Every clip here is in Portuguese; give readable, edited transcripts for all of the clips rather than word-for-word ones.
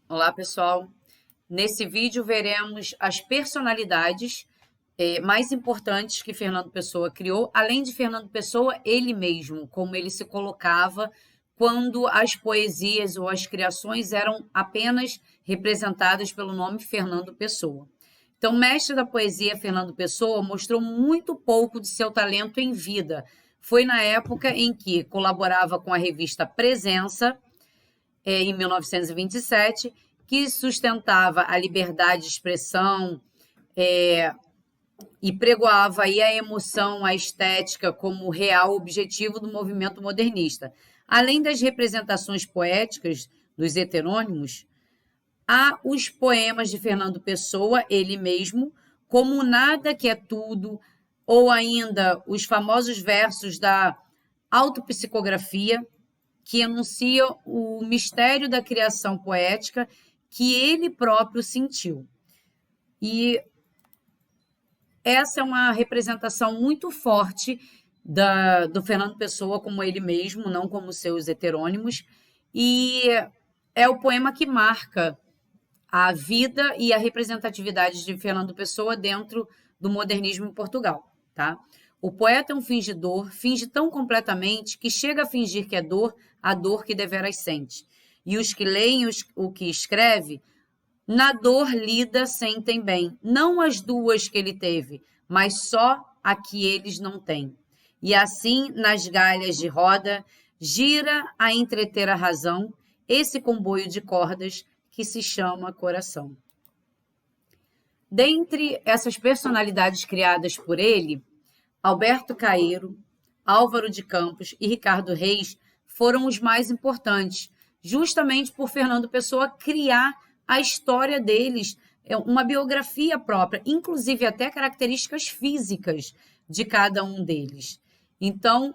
Olá, pessoal. Nesse vídeo veremos as personalidades mais importantes que Fernando Pessoa criou, além de Fernando Pessoa, ele mesmo, como ele se colocava quando as poesias ou as criações eram apenas representadas pelo nome Fernando Pessoa. Então, o mestre da poesia Fernando Pessoa mostrou muito pouco de seu talento em vida. Foi na época em que colaborava com a revista Presença, em 1927, que sustentava a liberdade de expressão e pregoava aí a emoção, a estética como real objetivo do movimento modernista. Além das representações poéticas dos heterônimos, há os poemas de Fernando Pessoa, ele mesmo, como Nada que é Tudo, ou ainda os famosos versos da autopsicografia, que enuncia o mistério da criação poética que ele próprio sentiu. E essa é uma representação muito forte do Fernando Pessoa como ele mesmo, não como seus heterônimos, e é o poema que marca a vida e a representatividade de Fernando Pessoa dentro do modernismo em Portugal, tá? O poeta é um fingidor, finge tão completamente que chega a fingir que é dor, a dor que deveras sente. E os que leem o que escreve, na dor lida sentem bem, não as duas que ele teve, mas só a que eles não têm. E assim, nas galhas de roda, gira a entreter a razão, esse comboio de cordas que se chama coração. Dentre essas personalidades criadas por ele, Alberto Caeiro, Álvaro de Campos e Ricardo Reis foram os mais importantes, justamente por Fernando Pessoa criar a história deles, uma biografia própria, inclusive até características físicas de cada um deles. Então,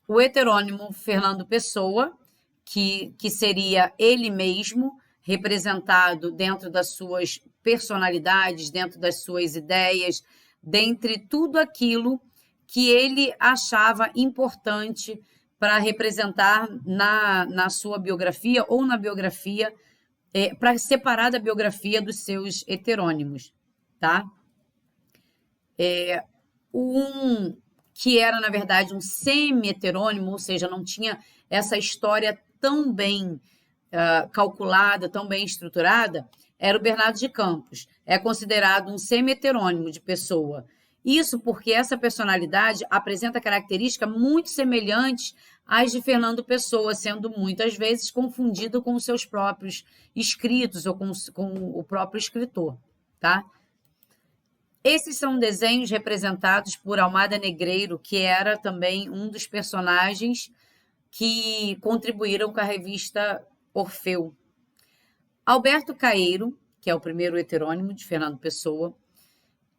o heterônimo Fernando Pessoa, que seria ele mesmo, representado dentro das suas personalidades, dentro das suas ideias, dentre tudo aquilo que ele achava importante para representar na sua biografia ou na biografia, para separar da biografia dos seus heterônimos, tá? Um que era, na verdade, um semi-heterônimo, ou seja, não tinha essa história tão bem calculada, tão bem estruturada, era o Bernardo de Campos. É considerado um semi-heterônimo de Pessoa. Isso porque essa personalidade apresenta características muito semelhantes às de Fernando Pessoa, sendo muitas vezes confundido com os seus próprios escritos ou com o próprio escritor, tá? Esses são desenhos representados por Almada Negreiro, que era também um dos personagens que contribuíram com a revista Orfeu. Alberto Caeiro, que é o primeiro heterônimo de Fernando Pessoa,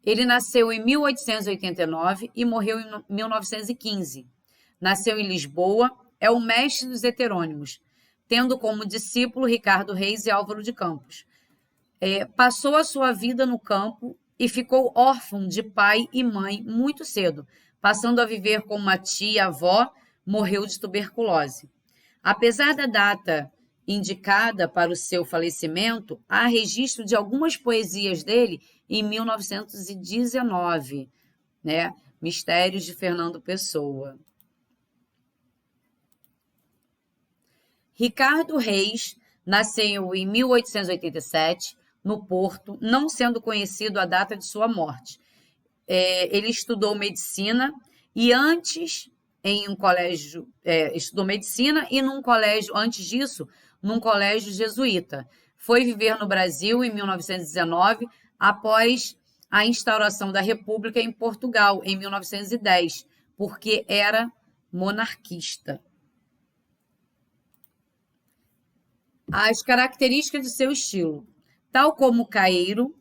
ele nasceu em 1889 e morreu em 1915. Nasceu em Lisboa, é o mestre dos heterônimos, tendo como discípulo Ricardo Reis e Álvaro de Campos. Passou a sua vida no campo e ficou órfão de pai e mãe muito cedo, passando a viver com uma tia-avó, morreu de tuberculose. Apesar da data indicada para o seu falecimento, há registro de algumas poesias dele em 1919, né? Mistérios de Fernando Pessoa. Ricardo Reis nasceu em 1887, no Porto, não sendo conhecido a data de sua morte. Ele estudou medicina e antes em um colégio, estudou medicina e num colégio, antes disso, num colégio jesuíta. Foi viver no Brasil em 1919, após a instauração da República em Portugal, em 1910, porque era monarquista. As características de seu estilo. Tal como Caeiro,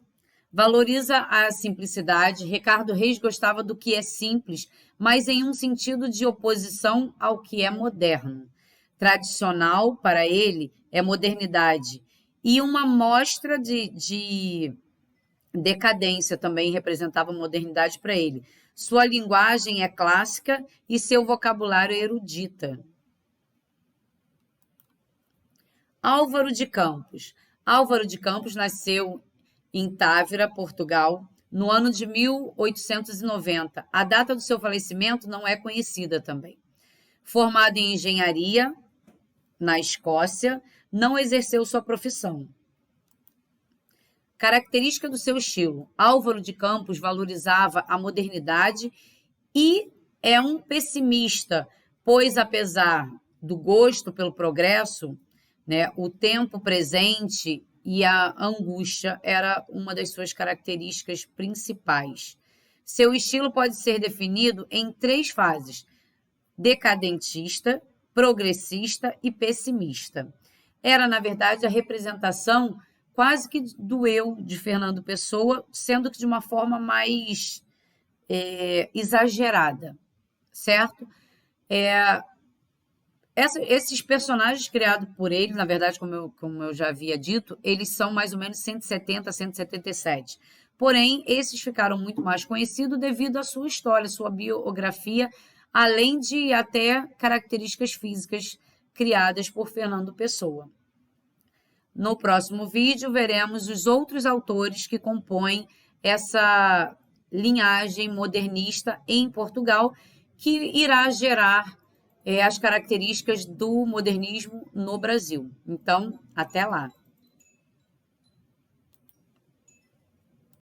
valoriza a simplicidade. Ricardo Reis gostava do que é simples, mas em um sentido de oposição ao que é moderno. Tradicional, para ele, é modernidade. E uma mostra de decadência também representava modernidade para ele. Sua linguagem é clássica e seu vocabulário é erudita. Álvaro de Campos. Álvaro de Campos nasceu em Távora, Portugal, no ano de 1890. A data do seu falecimento não é conhecida também. Formado em engenharia na Escócia, não exerceu sua profissão. Característica do seu estilo: Álvaro de Campos valorizava a modernidade e é um pessimista, pois apesar do gosto pelo progresso, né, o tempo presente e a angústia era uma das suas características principais. Seu estilo pode ser definido em 3 fases: decadentista, progressista e pessimista. Era, na verdade, a representação quase que do eu de Fernando Pessoa, sendo que de uma forma mais exagerada, certo? Esses personagens criados por ele, na verdade, como eu já havia dito, eles são mais ou menos 170 a 177. Porém, esses ficaram muito mais conhecidos devido à sua história, sua biografia, além de até características físicas criadas por Fernando Pessoa. No próximo vídeo, veremos os outros autores que compõem essa linhagem modernista em Portugal, que irá gerar as características do modernismo no Brasil. Então, até lá!